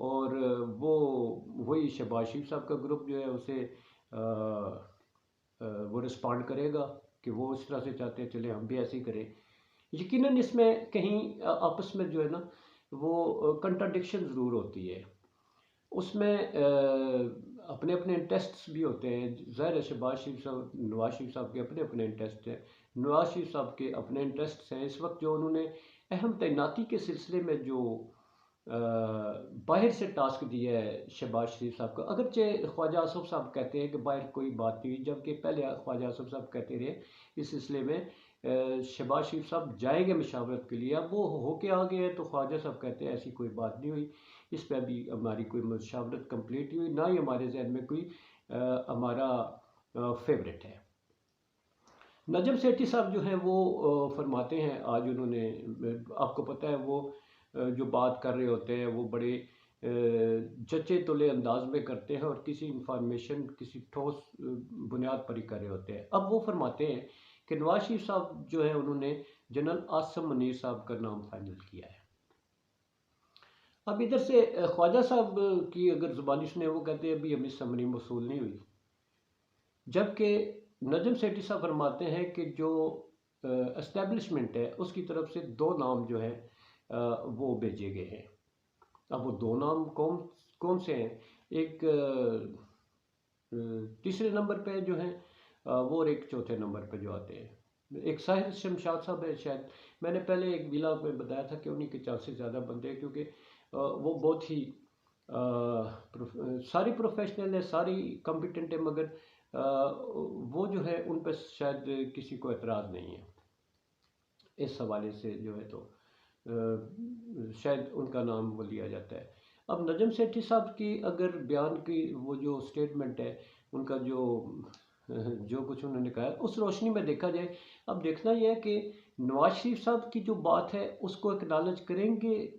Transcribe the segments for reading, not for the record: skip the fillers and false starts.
اور وہی شہباز شریف صاحب کا گروپ جو ہے اسے وہ رسپانڈ کرے گا کہ وہ اس طرح سے چاہتے ہیں، چلے ہم بھی ایسے ہی کریں۔ یقیناً اس میں کہیں آپس میں جو ہے نا وہ کنٹراڈکشن ضرور ہوتی ہے، اس میں اپنے اپنے انٹرسٹس بھی ہوتے ہیں۔ ظاہر ہے شہباز شریف صاحب، نواز شریف صاحب کے اپنے اپنے انٹرسٹ ہیں، نواز شریف صاحب کے اپنے انٹرسٹس ہیں۔ اس وقت جو انہوں نے اہم تعیناتی کے سلسلے میں جو باہر سے ٹاسک دیا ہے شہباز شریف صاحب کو، اگرچہ خواجہ آصف صاحب کہتے ہیں کہ باہر کوئی بات نہیں ہوئی، جبکہ پہلے خواجہ آصف صاحب کہتے رہے اس سلسلے میں شہباز شریف صاحب جائیں گے مشاورت کے لیے، اب وہ ہو کے آ گئے ہیں تو خواجہ صاحب کہتے ہیں ایسی کوئی بات نہیں ہوئی، اس پہ ابھی ہماری کوئی مشاورت کمپلیٹ ہوئی، نہ ہی ہمارے ذہن میں کوئی ہمارا فیوریٹ ہے۔ نجم سیٹھی صاحب جو ہیں وہ فرماتے ہیں، آج انہوں نے، آپ کو پتہ ہے وہ جو بات کر رہے ہوتے ہیں وہ بڑے جچے تلے انداز میں کرتے ہیں اور کسی انفارمیشن کسی ٹھوس بنیاد پر ہی کر رہے ہوتے ہیں۔ اب وہ فرماتے ہیں کہ نواز شریف صاحب جو ہے انہوں نے جنرل عاصم منیر صاحب کا نام فائنل کیا ہے۔ اب ادھر سے خواجہ صاحب کی اگر زبانی سنیں، وہ کہتے ہیں ابھی ہمیں سمری موصول نہیں ہوئی، جبکہ نجم سیٹھی صاحب فرماتے ہیں کہ جو اسٹیبلشمنٹ ہے اس کی طرف سے 2 نام جو ہیں وہ بھیجے گئے ہیں۔ اب وہ 2 نام کون سے ہیں؟ ایک تیسرے نمبر پہ جو ہیں وہ، اور ایک چوتھے نمبر پہ جو آتے ہیں۔ ایک ساحل شمشاد صاحب ہے، شاید میں نے پہلے ایک ویلاگ میں بتایا تھا کہ انہی کے چانسز زیادہ بنتے ہیں، کیونکہ وہ بہت ہی ساری پروفیشنل ہے، ساری کمپیٹنٹ ہے، مگر وہ جو ہے ان پہ شاید کسی کو اعتراض نہیں ہے، اس حوالے سے جو ہے تو شاید ان کا نام وہ لیا جاتا ہے۔ اب نجم سیٹھی صاحب کی اگر بیان کی وہ جو سٹیٹمنٹ ہے، ان کا جو کچھ انہوں نے کہا، اس روشنی میں دیکھا جائے، اب دیکھنا یہ ہے کہ نواز شریف صاحب کی جو بات ہے اس کو اکنالج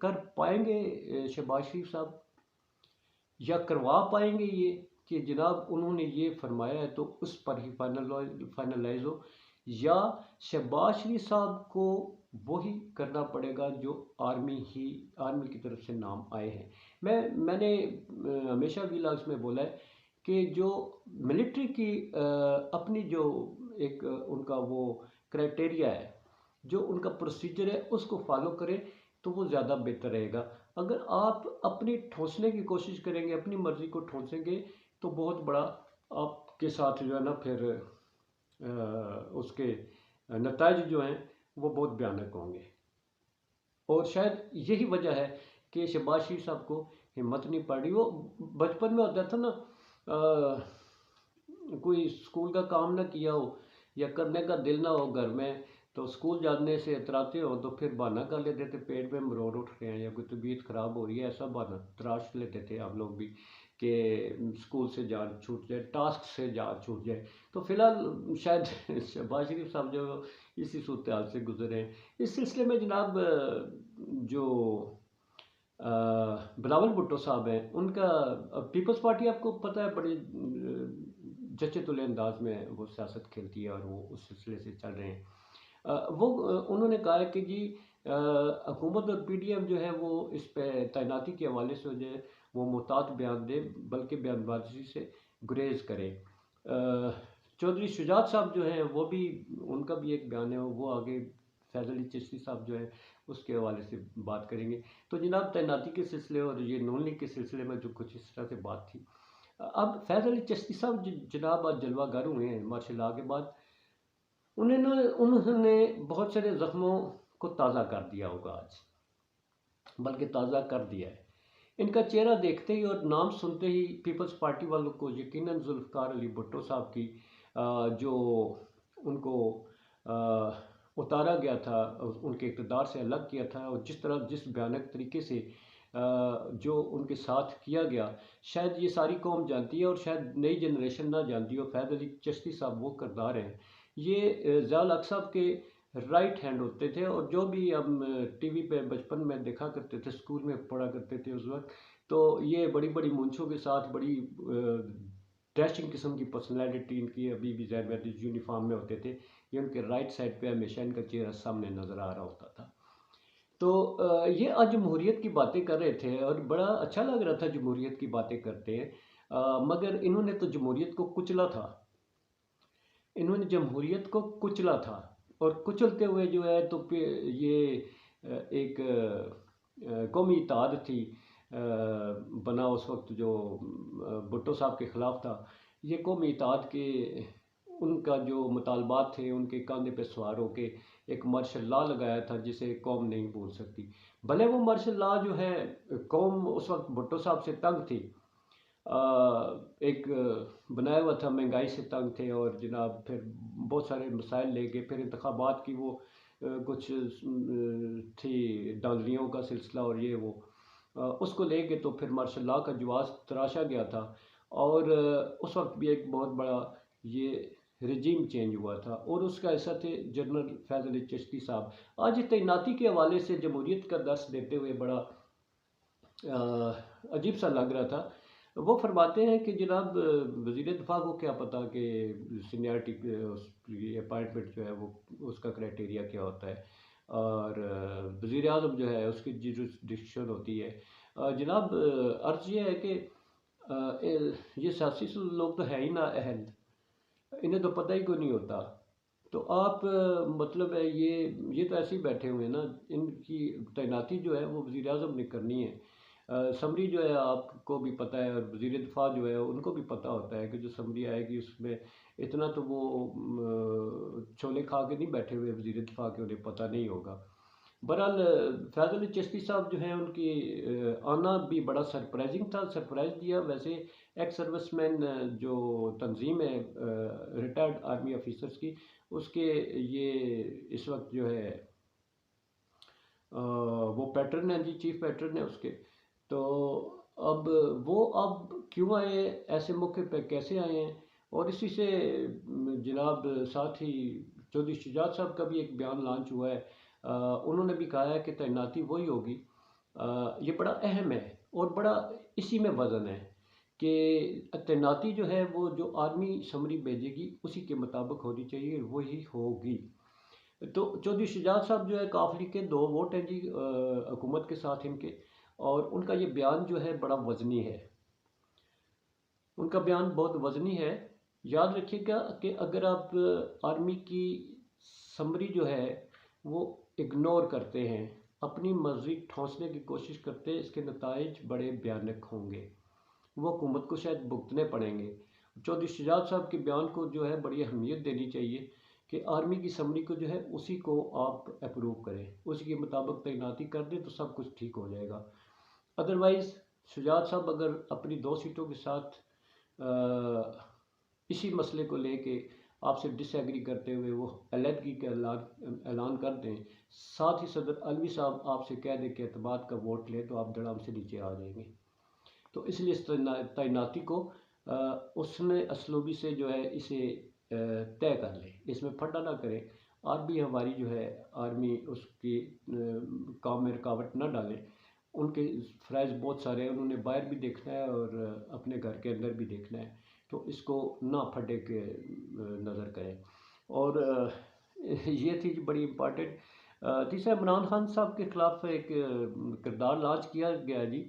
کر پائیں گے شہباز شریف صاحب، یا کروا پائیں گے یہ کہ جناب انہوں نے یہ فرمایا ہے تو اس پر ہی فائنلائز ہو، یا شہباز شریف صاحب کو وہی کرنا پڑے گا جو آرمی کی طرف سے نام آئے ہیں۔ میں نے ہمیشہ ویلاگز میں بولا ہے کہ جو ملٹری کی اپنی جو ایک ان کا وہ کرائٹیریا ہے، جو ان کا پروسیجر ہے، اس کو فالو کریں تو وہ زیادہ بہتر رہے گا۔ اگر آپ اپنی ٹھونسنے کی کوشش کریں گے، اپنی مرضی کو ٹھونسیں گے، تو بہت بڑا آپ کے ساتھ جو ہے نا پھر اس کے نتائج جو ہیں وہ بہت بھیانک ہوں گے۔ اور شاید یہی وجہ ہے کہ شہباز شریف صاحب کو ہمت نہیں پڑ رہی۔ وہ بچپن میں ہوتا تھا نا، کوئی اسکول کا کام نہ کیا ہو یا کرنے کا دل نہ ہو گھر میں، تو اسکول جانے سے اتراتے ہو تو پھر بہانہ کر لیتے تھے، پیٹ میں مرور اٹھ رہے ہیں یا کوئی طبیعت خراب ہو رہی ہے، ایسا بہانہ تراش لیتے تھے ہم لوگ بھی کہ اسکول سے جان چھوٹ جائے، ٹاسک سے جان چھوٹ جائے۔ تو فی الحال شاید شہباز شریف صاحب جو اسی صورتحال سے گزرے ہیں۔ اس سلسلے میں جناب جو بلاول بھٹو صاحب ہیں، ان کا پیپلز پارٹی آپ کو پتہ ہے بڑی جچے تلے انداز میں وہ سیاست کھیلتی ہے اور وہ اس سلسلے سے چل رہے ہیں۔ انہوں نے کہا ہے کہ جی حکومت اور پی ڈی ایم جو ہے وہ اس پہ تعیناتی کے حوالے سے جو ہے وہ محتاط بیان دے، بلکہ بیان بازی سے گریز کرے۔ چودھری شجاعت صاحب جو ہیں وہ بھی، ان کا بھی ایک بیان ہے، وہ آگے فیض علی چشتی صاحب جو ہے اس کے حوالے سے بات کریں گے۔ تو جناب تعیناتی کے سلسلے اور یہ نون لیگ کے سلسلے میں جو کچھ اس طرح سے بات تھی۔ اب فیض علی چشتی صاحب جناب آج جلوہ گر ہوئے ہیں ماشاء اللہ کے بعد، انہوں نے بہت سارے زخموں کو تازہ کر دیا ہوگا آج، بلکہ تازہ کر دیا ہے۔ ان کا چہرہ دیکھتے ہی اور نام سنتے ہی پیپلز پارٹی والوں کو یقیناً ذوالفقار علی بھٹو صاحب کی جو ان کو اتارا گیا تھا، ان کے اقتدار سے الگ کیا تھا، اور جس بھیانک طریقے سے جو ان کے ساتھ کیا گیا، شاید یہ ساری قوم جانتی ہے اور شاید نئی جنریشن نہ جانتی ہو۔ فیض علی چشتی صاحب وہ کردار ہیں، یہ ضیاء الحق صاحب کے رائٹ ہینڈ ہوتے تھے، اور جو بھی ہم ٹی وی پہ بچپن میں دیکھا کرتے تھے، اسکول میں پڑھا کرتے تھے اس وقت، تو یہ بڑی بڑی مونچھوں کے ساتھ بڑی ڈیشنگ قسم کی پرسنالٹی ان کی، ابھی بھی ظاہر بات یونیفارم میں ہوتے تھے، یہ ان کے رائٹ سائڈ پہ ہمیشہ ان کا چہرہ سامنے نظر آ رہا ہوتا تھا۔ تو یہ آج جمہوریت کی باتیں کر رہے تھے اور بڑا اچھا لگ رہا تھا جمہوریت کی باتیں کرتے ہیں، مگر انہوں نے تو جمہوریت کو کچلا تھا، انہوں نے جمہوریت کو کچلا تھا، اور کچلتے ہوئے جو ہے تو پھر یہ ایک قومی اتحاد تھی بنا اس وقت جو بھٹو صاحب کے خلاف تھا، یہ قومی اتحاد کے ان کا جو مطالبات تھے ان کے کاندھے پہ سوار ہو کے ایک مارشل لا لگایا تھا جسے قوم نہیں بھول سکتی۔ بھلے وہ مارشل لا جو ہے قوم اس وقت بھٹو صاحب سے تنگ تھی، ایک بنایا ہوا تھا، مہنگائی سے تنگ تھے، اور جناب پھر بہت سارے مسائل لے کے پھر انتخابات کی وہ کچھ تھی ڈالریوں کا سلسلہ اور یہ وہ اس کو لے کے تو پھر مارشل لا کا جواز تراشا گیا تھا، اور اس وقت بھی ایک بہت بڑا یہ رجیم چینج ہوا تھا، اور اس کا ایسا تھے جنرل فیض علی چشتی صاحب۔ آج تعیناتی کے حوالے سے جمہوریت کا درس دیتے ہوئے بڑا عجیب سا لگ رہا تھا۔ وہ فرماتے ہیں کہ جناب وزیر دفاع کو کیا پتہ کہ سینئرٹی اپائنٹمنٹ جو ہے وہ اس کا کرائٹیریا کیا ہوتا ہے، اور وزیر اعظم جو ہے اس کی جوریسڈکشن ہوتی ہے۔ جناب عرض یہ ہے کہ یہ سیاسی لوگ تو ہے ہی نہ اہل، انہیں تو پتہ ہی کوئی نہیں ہوتا، تو آپ مطلب ہے یہ تو ایسے ہی بیٹھے ہوئے ہیں نا، ان کی تعیناتی جو ہے وہ وزیر اعظم نے کرنی ہے۔ سمری جو ہے آپ کو بھی پتہ ہے، اور وزیر دفاع جو ہے ان کو بھی پتہ ہوتا ہے کہ جو سمری آئے گی اس میں اتنا تو وہ چھولے کھا کے نہیں بیٹھے ہوئے وزیر دفاع کے، انہیں پتہ نہیں ہوگا۔ بہرحال فیض علی چشتی صاحب جو ہیں ان کی آنا بھی بڑا سرپرائزنگ تھا، سرپرائز دیا۔ ویسے ایکس سروس مین جو تنظیم ہے ریٹائرڈ آرمی آفیسرز کی، اس کے یہ اس وقت جو ہے وہ پیٹرن ہیں جی، چیف پیٹرن ہے اس کے، تو اب وہ اب کیوں آئے، ایسے موقع پہ کیسے آئے ہیں، اور اسی سے جناب ساتھ ہی چودھری شجاعت صاحب کا بھی ایک بیان لانچ ہوا ہے، انہوں نے بھی کہا ہے کہ تعیناتی وہی ہوگی۔ یہ بڑا اہم ہے اور بڑا اسی میں وزن ہے کہ تعیناتی جو ہے وہ جو آرمی سمری بھیجے گی اسی کے مطابق ہونی چاہیے، وہی ہوگی۔ تو چودھری شجاعت صاحب جو ہے قافلی کے 2 ووٹ ہیں جی حکومت کے ساتھ ان کے، اور ان کا یہ بیان جو ہے بڑا وزنی ہے، ان کا بیان بہت وزنی ہے۔ یاد رکھیے گا کہ اگر آپ آرمی کی سمری جو ہے وہ اگنور کرتے ہیں، اپنی مرضی ٹھونسنے کی کوشش کرتے ہیں، اس کے نتائج بڑے بھیانک ہوں گے، وہ حکومت کو شاید بھگتنے پڑیں گے۔ چودھری شجاعت صاحب کے بیان کو جو ہے بڑی اہمیت دینی چاہیے کہ آرمی کی سمری کو جو ہے اسی کو آپ اپروو کریں، اسی کے مطابق تعیناتی کر دیں تو سب کچھ ٹھیک ہو جائے گا۔ ادروائز شجاعت صاحب اگر اپنی 2 سیٹوں کے ساتھ اسی مسئلے کو لے کے آپ سے ڈس ایگری کرتے ہوئے وہ علیحدگی کا اعلان کر دیں، ساتھ ہی صدر علوی صاحب آپ سے کہہ دیں کہ اعتماد کا ووٹ لیں، تو آپ دھڑام سے نیچے آ جائیں گے۔ تو اس لیے اس تعیناتی کو اس نے اسلوبی سے جو ہے اسے طے کر لیں، اس میں پھڈا نہ کریں، آرمی ہماری جو ہے آرمی اس کی کام میں رکاوٹ نہ ڈالیں، ان کے فرائض بہت سارے ہیں، انہوں نے باہر بھی دیکھنا ہے اور اپنے گھر کے اندر بھی دیکھنا ہے، تو اس کو نہ پھڈے کے نظر کریں۔ اور یہ تھی بڑی امپارٹنٹ۔ تیسرا عمران خان صاحب کے خلاف ایک کردار لانچ کیا گیا جی،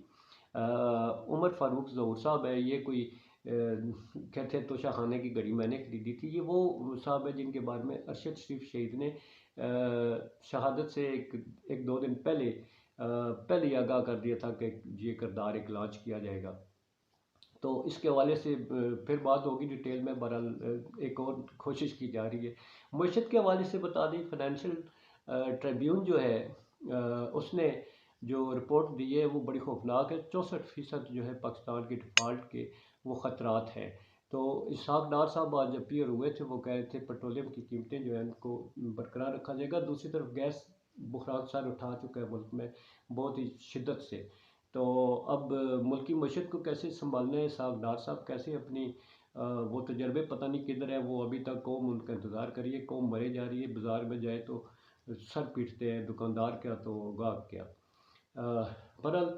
عمر فاروق ظہور صاحب ہے، یہ کوئی کہتے ہیں توشہ خانے کی گھڑی میں نے خریدی تھی، یہ وہ صاحب ہے جن کے بارے میں ارشد شریف شہید نے شہادت سے ایک 2 دن پہلے ہی آگاہ کر دیا تھا کہ یہ کردار ایک لانچ کیا جائے گا۔ تو اس کے حوالے سے پھر بات ہوگی ڈیٹیل میں، بہرحال ایک اور کوشش کی جا رہی ہے۔ معیشت کے حوالے سے بتا دیں، فائنینشیل ٹریبیون جو ہے اس نے جو رپورٹ دی ہے وہ بڑی خوفناک ہے، 64% جو ہے پاکستان کی ڈیفالٹ کے وہ خطرات ہیں۔ تو اسحاق ڈار صاحب آج اپیئر ہوئے تھے، وہ کہہ رہے تھے پیٹرولیم کی قیمتیں جو ہیں ان کو برقرار رکھا جائے گا۔ دوسری طرف گیس بحران سر اٹھا چکا ہے ملک میں بہت ہی شدت سے، تو اب ملکی معیشت کو کیسے سنبھالنا ہے، اسحاق ڈار صاحب کیسے اپنی وہ تجربے پتہ نہیں کدھر ہے، وہ ابھی تک قوم ان کا انتظار کریے، قوم مرے جا رہی ہے، بازار میں جائے تو سر پیٹتے ہیں، دکاندار کیا تو گاہک کیا۔ بہرحال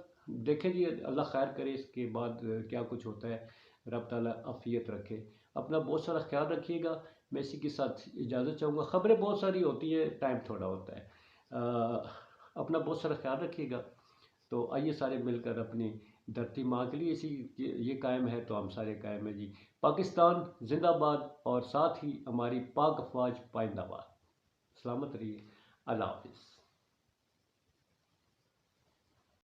دیکھیں جی، اللہ خیر کرے، اس کے بعد کیا کچھ ہوتا ہے، رب تعالیٰ عافیت رکھے۔ اپنا بہت سارا خیال رکھیے گا، میں اسی کے ساتھ اجازت چاہوں گا۔ خبریں بہت ساری ہوتی ہیں، ٹائم تھوڑا ہوتا ہے۔ اپنا بہت سارا خیال رکھیے گا۔ تو آئیے سارے مل کر اپنی دھرتی ماں کے لیے اسی یہ قائم ہے تو ہم سارے قائم ہیں جی۔ پاکستان زندہ باد، اور ساتھ ہی ہماری پاک افواج پائندہ باد۔ سلامت رہیے، اللہ حافظ۔